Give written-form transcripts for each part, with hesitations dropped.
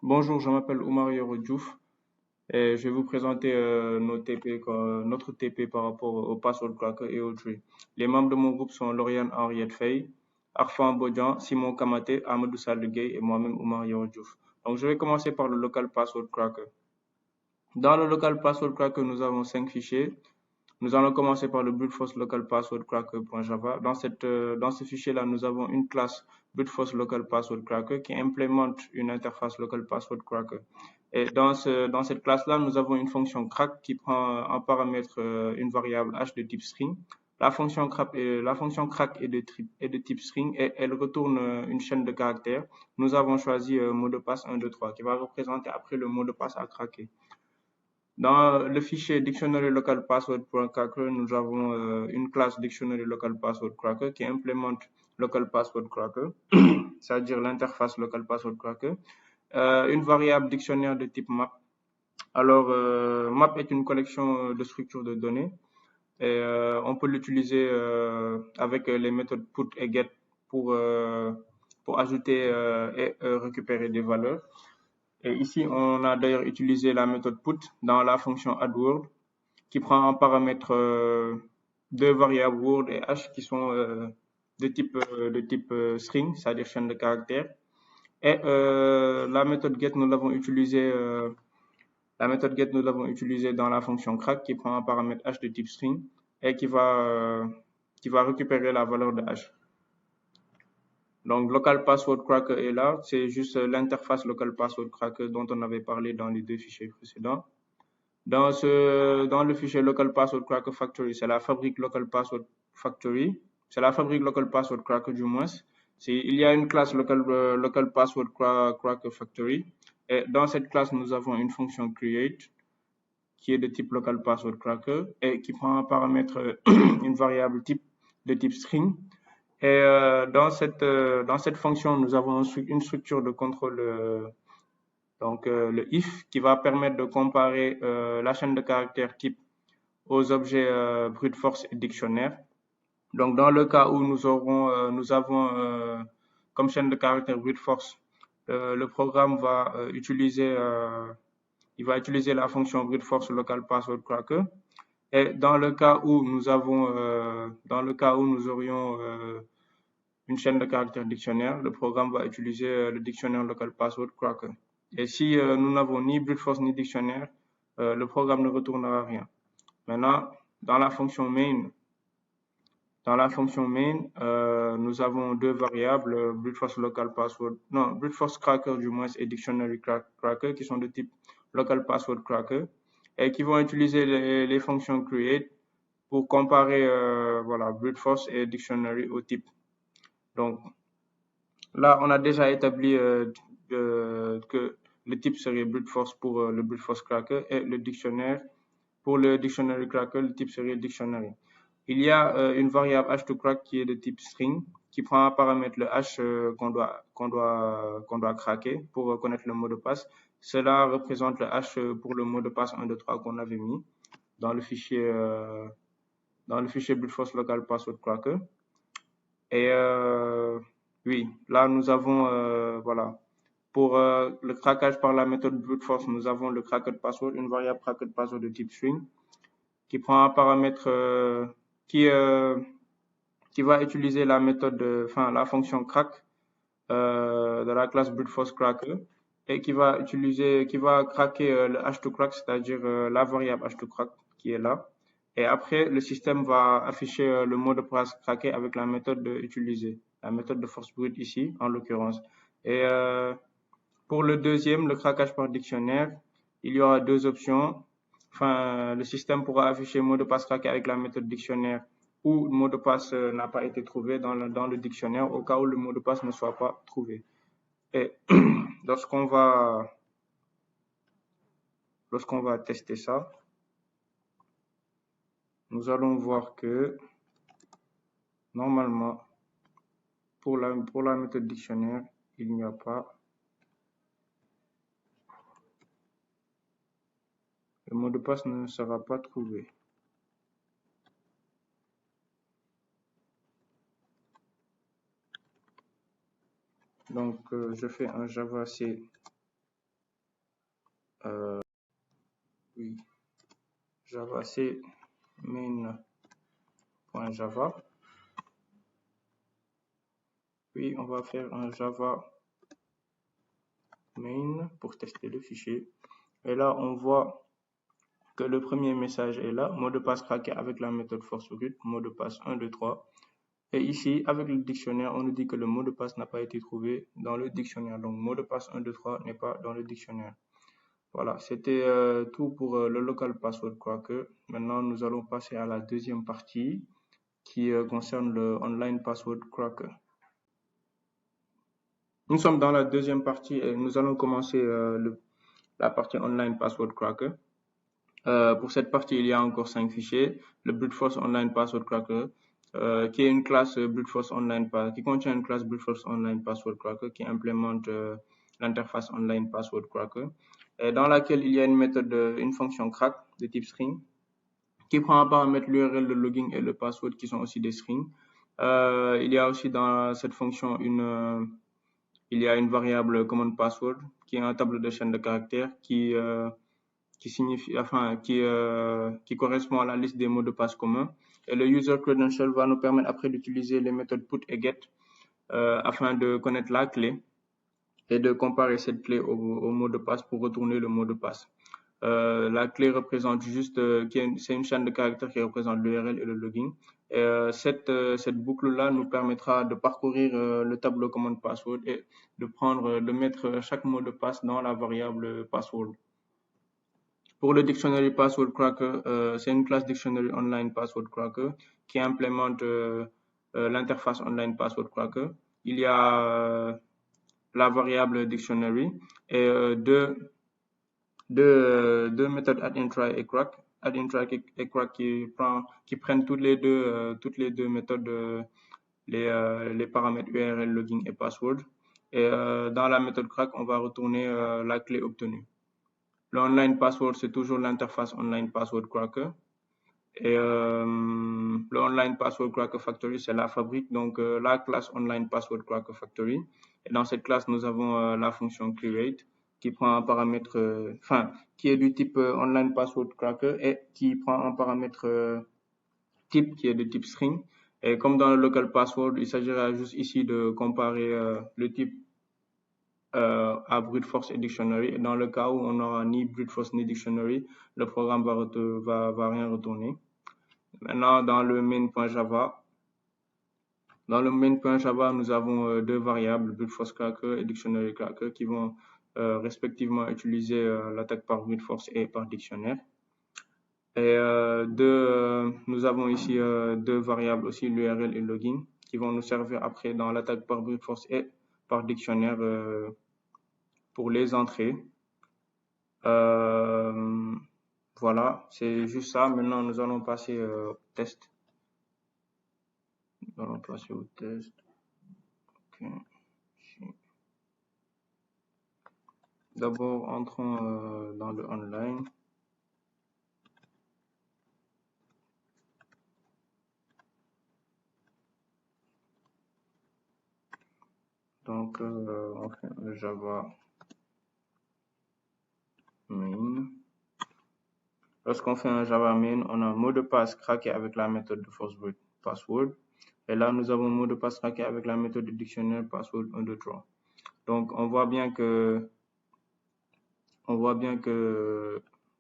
Bonjour, je m'appelle Oumar Yoro Diouf et je vais vous présenter notre TP par rapport au password cracker et au tree. Les membres de mon groupe sont Lauriane Henriette Faye, Arfan Bodian, Simon Kamate, Amadou Salgueil et moi-même Oumar Yoro Diouf. Donc je vais commencer par le local password cracker. Dans le local password cracker, nous avons 5 fichiers. Nous allons commencer par le brute force local password cracker.java. Dans ce fichier-là, nous avons une classe brute force local password cracker qui implémente une interface local password cracker. Et dans cette classe-là, nous avons une fonction crack qui prend en paramètre une variable h de type string. La fonction crack est de type string et elle retourne une chaîne de caractères. Nous avons choisi mot de passe 1, 2, 3 qui va représenter après le mot de passe à craquer. Dans le fichier dictionary local password.cracker, nous avons une classe dictionary local password cracker qui implémente local password cracker, c'est-à-dire l'interface local password cracker, une variable dictionnaire de type map. Alors, map est une collection de structures de données et on peut l'utiliser avec les méthodes put et get pour ajouter et récupérer des valeurs. Et ici, on a d'ailleurs utilisé la méthode put dans la fonction addWord qui prend en paramètre deux variables word et h qui sont de type string, c'est-à-dire chaîne de caractères. Et la méthode get, nous l'avons utilisée dans la fonction crack qui prend un paramètre h de type string et qui va récupérer la valeur de h. Donc, local password cracker est là. C'est juste l'interface local password cracker dont on avait parlé dans les deux fichiers précédents. Dans le fichier local password cracker factory, c'est la fabrique local password factory. C'est la fabrique local password cracker du moins. Il y a une classe local password cracker factory. Et dans cette classe, nous avons une fonction create qui est de type local password cracker et qui prend en paramètre une variable type de type string. Et dans cette fonction, nous avons une structure de contrôle, le if, qui va permettre de comparer la chaîne de caractères type aux objets brute force et dictionnaire. Donc, dans le cas où nous avons comme chaîne de caractères brute force, le programme va utiliser la fonction brute force local password cracker. Et dans le cas où nous aurions une chaîne de caractères dictionnaire, le programme va utiliser le dictionnaire local password cracker. Et si nous n'avons ni brute force ni dictionnaire, le programme ne retournera rien. Maintenant, dans la fonction main, nous avons deux variables, brute force local password, non, brute force cracker du moins et dictionary cracker qui sont de type local password cracker et qui vont utiliser les fonctions create pour comparer voilà, brute force et dictionary au type. Donc là, on a déjà établi que le type serait brute force pour le brute force cracker et le dictionnaire pour le dictionary cracker, le type serait dictionary. Il y a une variable h2crack qui est de type string qui prend en paramètre le h qu'on doit craquer pour connaître le mot de passe. Cela représente le h pour le mot de passe 1, 2, 3 qu'on avait mis dans le fichier brute force local password cracker. Et oui, là nous avons voilà. Pour le craquage par la méthode brute force, nous avons le cracked password, une variable cracked password de type string qui prend un paramètre qui va utiliser la méthode, la fonction crack de la classe brute force cracker et qui va craquer le h2crack, c'est-à-dire la variable h2crack qui est là. Et après, le système va afficher le mot de passe craqué avec la méthode utilisée, la méthode de force brute ici, en l'occurrence. Et pour le deuxième, le craquage par dictionnaire, il y aura deux options. Enfin, le système pourra afficher mot de passe craqué avec la méthode dictionnaire ou le mot de passe n'a pas été trouvé dans le dictionnaire au cas où le mot de passe ne soit pas trouvé. Et lorsqu'on va tester ça, nous allons voir que normalement, pour la méthode dictionnaire, il n'y a pas le mot de passe ne sera pas trouvé. Donc, je fais un Java C oui, Java C main.java. Puis on va faire un Java main pour tester le fichier. Et là, on voit que le premier message est là, mot de passe craqué avec la méthode force root, mot de passe 1, 2, 3. Et ici, avec le dictionnaire, on nous dit que le mot de passe n'a pas été trouvé dans le dictionnaire. Donc, mot de passe 1, 2, 3 n'est pas dans le dictionnaire. Voilà, c'était tout pour le local password cracker. Maintenant, nous allons passer à la deuxième partie qui concerne le online password cracker. Nous sommes dans la deuxième partie et nous allons commencer la partie online password cracker. Pour cette partie, il y a encore 5 fichiers. Le brute force online password cracker, qui est une classe brute force online, qui contient une classe brute force online password cracker qui implémente l'interface online password cracker, et dans laquelle il y a une méthode, une fonction crack de type string, qui prend en paramètre l'URL, le login et le password qui sont aussi des strings. Il y a aussi dans cette fonction il y a une variable common password qui est un tableau de chaîne de caractères qui signifie, enfin, qui correspond à la liste des mots de passe communs. Et le user credential va nous permettre après d'utiliser les méthodes put et get afin de connaître la clé et de comparer cette clé au mot de passe pour retourner le mot de passe. La clé représente juste, c'est une chaîne de caractères qui représente l'URL et le login. Et cette boucle-là nous permettra de parcourir le tableau command password et de mettre chaque mot de passe dans la variable password. Pour le dictionary password cracker, c'est une classe dictionary online password cracker qui implémente l'interface online password cracker. Il y a la variable dictionary et deux méthodes add-in-try et crack. Add-in-try et crack qui prennent toutes les deux méthodes, les paramètres URL, login et password. Et dans la méthode crack, on va retourner la clé obtenue. Le online password, c'est toujours l'interface online password cracker. Et le online password cracker factory, c'est la fabrique, donc la classe online password cracker factory. Et dans cette classe, nous avons la fonction create qui prend un paramètre, qui est du type online password cracker et qui prend un paramètre type qui est de type string. Et comme dans le local password, il s'agira juste ici de comparer le type à brute force et dictionary. Et dans le cas où on n'aura ni brute force ni dictionary, le programme va rien retourner. Maintenant, dans le main.java, nous avons deux variables, brute force cracker et dictionary cracker, qui vont respectivement utiliser l'attaque par brute force et par dictionnaire. Et nous avons ici deux variables aussi, l'URL et le login, qui vont nous servir après dans l'attaque par brute force et par dictionnaire pour les entrées. Voilà, c'est juste ça. Maintenant, nous allons passer au test. Nous allons passer au test. Okay. D'abord, entrons dans le online. Donc, on fait un Java main. Lorsqu'on fait un Java main, on a un mot de passe craqué avec la méthode de force brute password. Et là, nous avons un mot de passe craqué avec la méthode de dictionnaire password 1, 2, 3. Donc, on voit bien que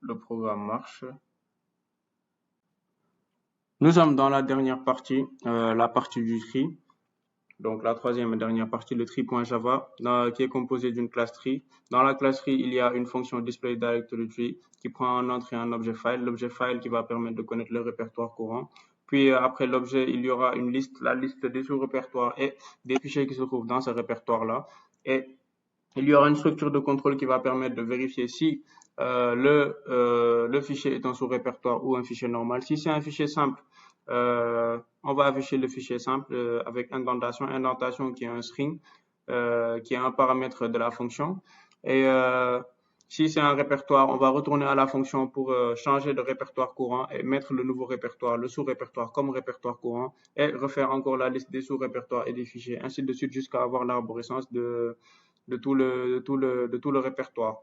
le programme marche. Nous sommes dans la dernière partie, la partie du tree. Donc, la troisième et dernière partie, le tree.java, qui est composé d'une classe tree. Dans la classe tree, il y a une fonction display directory tree qui prend en entrée un objet file. L'objet file qui va permettre de connaître le répertoire courant. Puis, après l'objet, il y aura une liste, la liste des sous-répertoires et des fichiers qui se trouvent dans ce répertoire-là. Et il y aura une structure de contrôle qui va permettre de vérifier si le fichier est un sous-répertoire ou un fichier normal. Si c'est un fichier simple, on va afficher le fichier simple avec indentation qui est un string, qui est un paramètre de la fonction. Et si c'est un répertoire, on va retourner à la fonction pour changer de répertoire courant et mettre le nouveau répertoire, le sous-répertoire comme répertoire courant et refaire encore la liste des sous-répertoires et des fichiers, ainsi de suite jusqu'à avoir l'arborescence de tout le répertoire.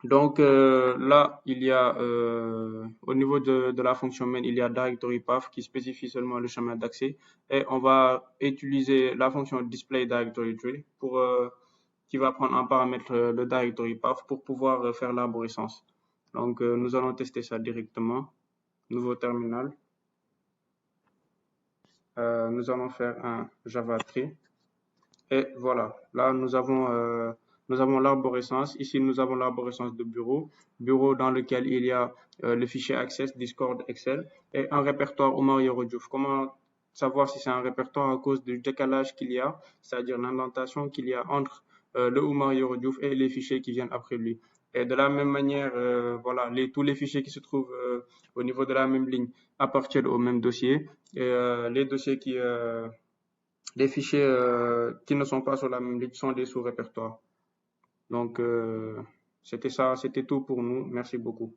Donc là, il y a au niveau de la fonction main, il y a directory path qui spécifie seulement le chemin d'accès et on va utiliser la fonction display directory tree pour qui va prendre en paramètre le directory path pour pouvoir faire l'arborescence. Donc nous allons tester ça directement. Nouveau terminal. Nous allons faire un Java tree. Et voilà, là nous avons l'arborescence. Ici, nous avons l'arborescence de bureau. Bureau dans lequel il y a le fichier Access, Discord, Excel et un répertoire Oumar Yoro Diouf. Comment savoir si c'est un répertoire à cause du décalage qu'il y a, c'est-à-dire l'indentation qu'il y a entre le Oumar Yoro Diouf et les fichiers qui viennent après lui. Et de la même manière, voilà, tous les fichiers qui se trouvent au niveau de la même ligne appartiennent au même dossier. Et les dossiers les fichiers qui ne sont pas sur la même ligne sont des sous-répertoires. Donc, c'était ça, c'était tout pour nous. Merci beaucoup.